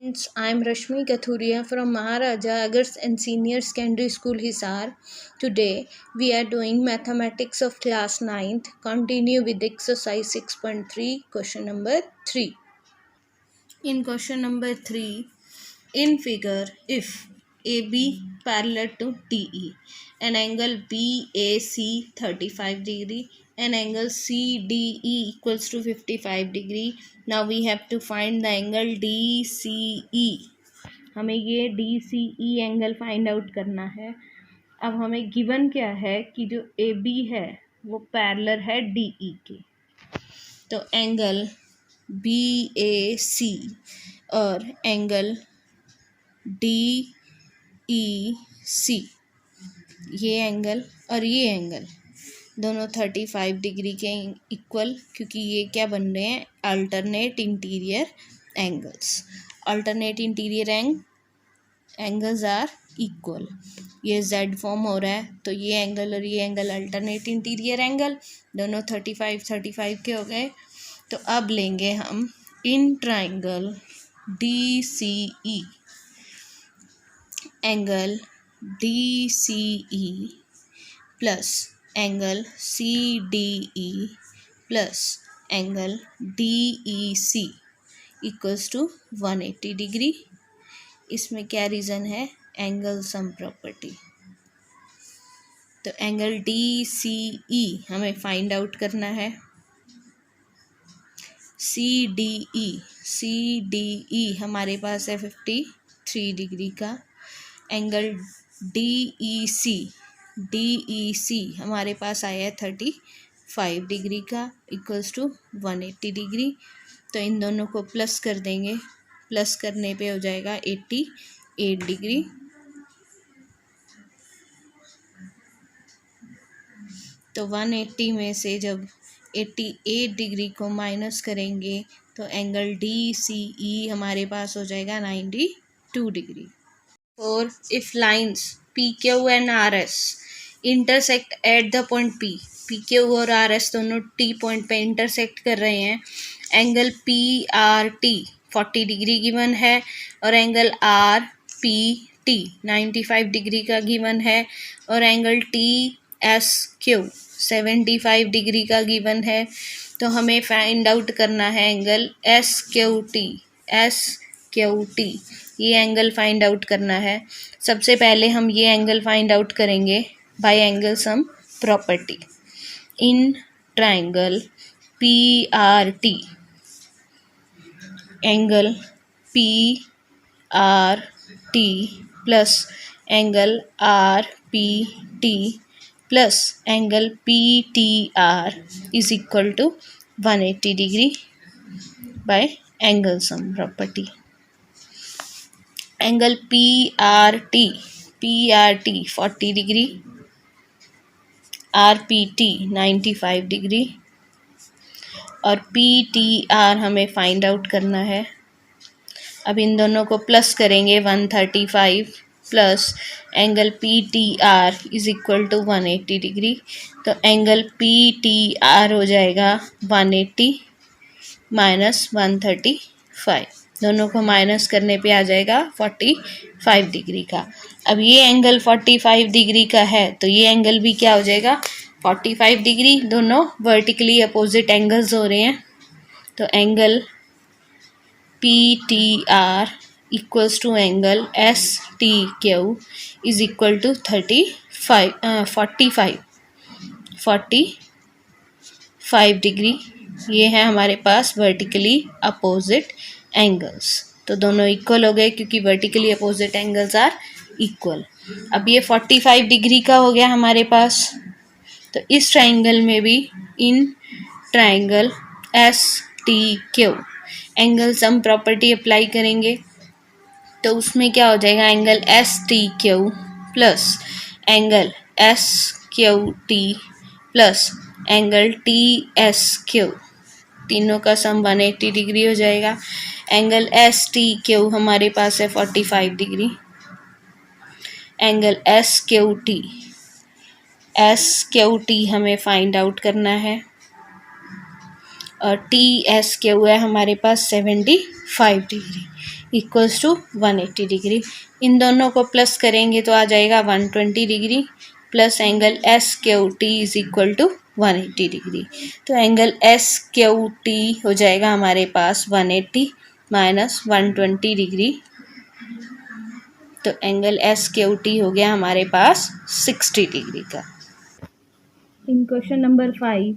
I'm Rashmi Kathuria from Maharaja Agars and Senior Secondary School Hisar. Today we are doing mathematics of class 9th. Continue with exercise 6.3, question number 3. In question number 3, in figure, if AB parallel to DE, an angle BAC 35 degree, an angle CDE equals to 55 degree. Now we have to find the angle DCE. हमें ये DCE angle find out करना है. अब हमें given क्या है कि जो AB है वो पैरेलल है DE के. तो एंगल BAC और एंगल DEC, ये एंगल और ये एंगल दोनों 35 डिग्री के इक्वल, क्योंकि ये क्या बन रहे हैं, alternate interior angles. Alternate interior angles are equal. ये जेड फॉर्म हो रहा है, तो ये एंगल और ये एंगल अल्टरनेट इंटीरियर एंगल दोनों 35 के हो गए. तो अब लेंगे हम in triangle DCE, angle DCE plus angle CDE plus angle DEC equals to 180 degree. इसमें क्या रीज़न है, एंगल सम प्रॉपर्टी. तो एंगल DCE हमें फाइंड आउट करना है. CDE हमारे पास है 53 डिग्री का. एंगल DEC हमारे पास आया है 35 डिग्री का इक्वल्स टू 180 डिग्री. तो इन दोनों को प्लस कर देंगे. प्लस करने पे हो जाएगा 88 डिग्री. तो 180 में से जब 88 डिग्री को माइनस करेंगे तो एंगल DCE हमारे पास हो जाएगा 92 डिग्री. और if lines PQ and RS intersect at the point P, PQ और RS दोनों T पॉइंट पे इंटरसेक्ट कर रहे हैं. एंगल PRT 40 डिग्री गिवन है और एंगल RPT 95 डिग्री का गिवन है और एंगल TSQ 75 डिग्री का गिवन है. तो हमें फाइंड आउट करना है एंगल SQT. ये एंगल फाइंड आउट करना है. सबसे पहले हम ये एंगल फाइंड आउट करेंगे by angle sum property. In triangle PRT, angle PRT plus angle RPT plus angle PTR is equal to 180 degree by angle sum property. Angle PRT 40 degree, RPT 95 degree और PTR हमें find out करना है. अब इन दोनों को plus करेंगे 135 plus angle PTR is equal to 180 degree. तो एंगल PTR हो जाएगा 180 माइनस 135. दोनों को माइनस करने पे आ जाएगा 45 डिग्री का. अब ये एंगल 45 डिग्री का है तो ये एंगल भी क्या हो जाएगा 45 डिग्री. दोनों वर्टिकली अपोजिट एंगल्स हो रहे हैं. तो angle PTR equals to angle STQ is equal to 45 degree. ये है हमारे पास वर्टिकली अपोजिट एंगल्स. तो दोनों इक्वल हो गए क्योंकि vertically opposite angles are equal. अब ये 45 डिग्री का हो गया हमारे पास. तो इस ट्राइंगल में भी in triangle STQ angle sum property apply करेंगे. तो उसमें क्या हो जाएगा, angle STQ plus angle SQT plus angle TSQ, तीनों का सम 180 डिग्री हो जाएगा. एंगल STQ हमारे पास है 45 डिग्री. एंगल SQT हमें फाइंड आउट करना है और TSQ है हमारे पास 75 डिग्री. Equals to 180 degree. इन दोनों को प्लस करेंगे तो आ जाएगा 120 degree plus angle S Q T is equal to 180 degree. तो एंगल एस क्यू टी हो जाएगा हमारे पास 180 माइनस 120 डिग्री। तो एंगल एस क्यू टी हो गया हमारे पास 60 डिग्री का। इन question number 5,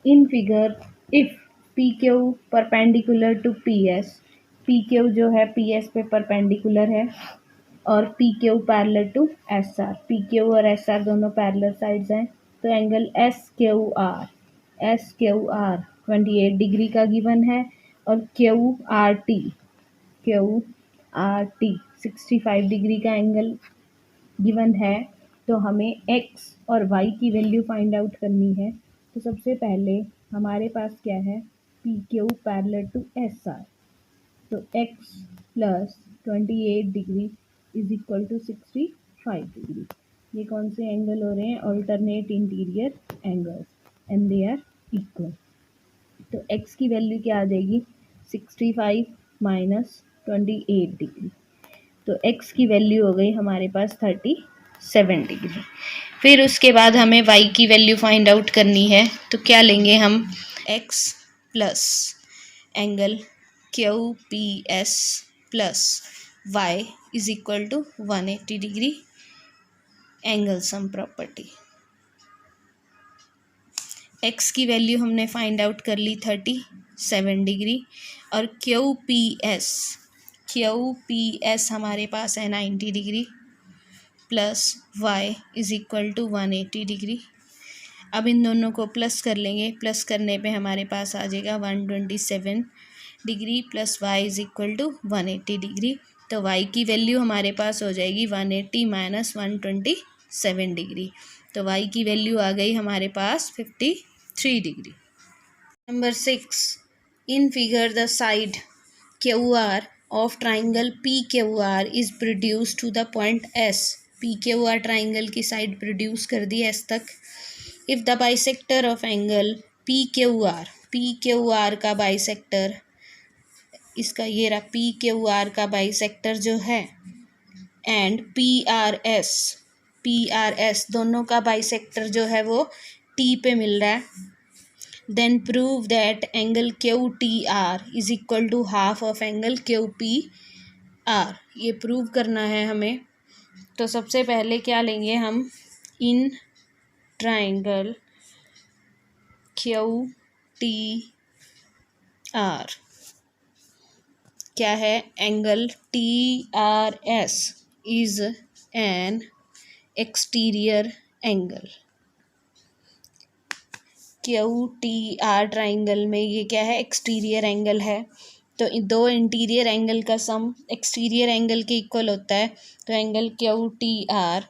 in figure if P Q perpendicular to P S, P Q जो है पी एस पे परपेंडिकुलर है और P Q parallel to S R, P Q और एस आर दोनों पैरेलल साइड्स हैं। तो angle S Q R 28 degree का गिवन है और क्यू आर टी 65 डिग्री का एंगल गिवन है। तो हमें x और y की वैल्यू फाइंड आउट करनी है। तो सबसे पहले हमारे पास क्या है, P Q parallel to S R, तो x plus 28 degree is equal to 65 degree. ये कौन से एंगल हो रहे हैं, alternate interior angles and they are equal. तो x की वैल्यू क्या आ जाएगी, 65 माइनस 28 डिग्री, तो x की वैल्यू हो गई हमारे पास 37 डिग्री। फिर उसके बाद हमें y की वैल्यू फाइंड आउट करनी है। तो क्या लेंगे हम, x plus angle Q P S plus y is equal to 180 degree angle sum property. x की वैल्यू हमने फाइंड आउट कर ली 37 डिग्री और क्यू पी एस हमारे पास है 90 degree plus y is equal to 180 degree. अब इन दोनों को प्लस कर लेंगे, प्लस करने पे हमारे पास आ जाएगा 127 degree plus y is equal to 180 degree. तो y की वैल्यू हमारे पास हो जाएगी 180 माइनस 127 डिग्री। तो y की वैल्यू आ गई हमारे पास 53 degree. Number 6, in figure the side QR of triangle PQR is produced to the point S। PQR triangle की साइड प्रोड्यूस कर दी S तक। If the bisector of angle PQR का बाइसेक्टर, इसका ये रहा PQR का बाइसेक्टर जो है, एंड PRS दोनों का बाइसेक्टर जो है वो T पे मिल रहा है, then prove that angle QTR is equal to half of angle QPR। ये प्रूव करना है हमें। तो सबसे पहले क्या लेंगे हम, इन ट्राइंगल QTR क्या है, angle TRS is an exterior angle. QTR triangle में ये क्या है, एक्सटीरियर एंगल है। तो दो इंटीरियर एंगल का सम एक्सटीरियर एंगल के इक्वल होता है। तो angle QTR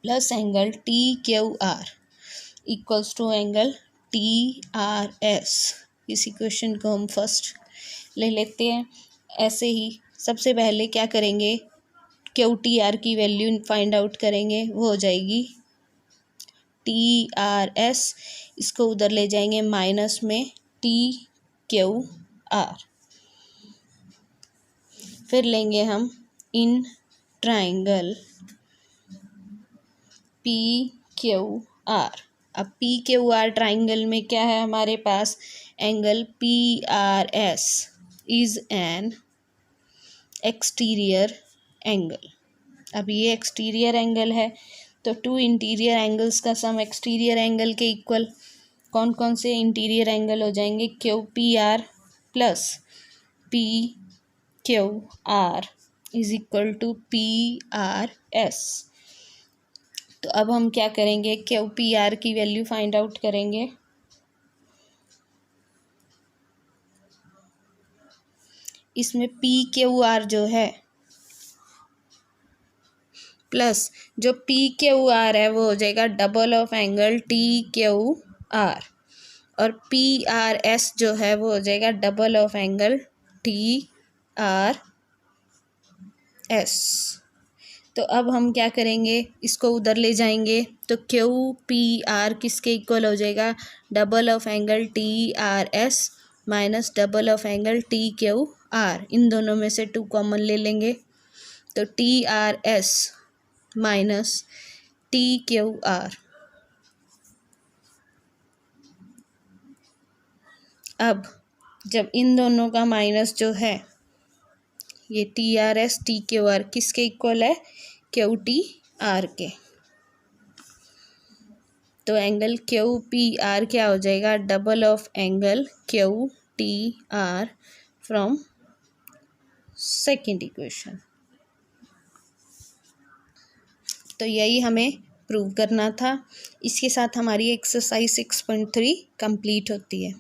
plus angle TQR equals to angle TRS। इस इक्वेशन को हम फर्स्ट ले लेते हैं। ऐसे ही सबसे पहले क्या करेंगे, QTR की वैल्यू फाइंड आउट करेंगे, वो हो जाएगी TRS, इसको उधर ले जाएंगे माइनस में TQR। फिर लेंगे हम इन ट्राइंगल PQR। अब PQR ट्राइंगल में क्या है हमारे पास, angle PRS is an exterior angle. अब ये एक्सटीरियर एंगल है, तो टू इंटीरियर एंगल्स का सम एक्सटीरियर एंगल के इक्वल। कौन कौन से इंटीरियर एंगल हो जाएंगे, QPR plus PQR is equal to PRS। तो अब हम क्या करेंगे, QPR की वैल्यू फाइंड आउट करेंगे। इसमें PQR जो है प्लस जो PQR है वो हो जाएगा डबल ऑफ एंगल TQR और PRS जो है वो हो जाएगा डबल ऑफ एंगल TRS। तो अब हम क्या करेंगे, इसको उधर ले जाएंगे। तो QPR किसके इक्वल हो जाएगा, double of angle TRS minus double of angle T Q R, इन दोनों में से 2 कॉमन ले लेंगे तो T R S minus T Q R. अब जब इन दोनों का माइनस जो है ये T R S T Q R किसके इक्वल है, क्यू टी आर के, तो एंगल क्यू पी आर क्या हो जाएगा, double of angle Q T R from second equation. तो यही हमें प्रूव करना था। इसके साथ हमारी एक्सरसाइज 6.3 कंप्लीट होती है।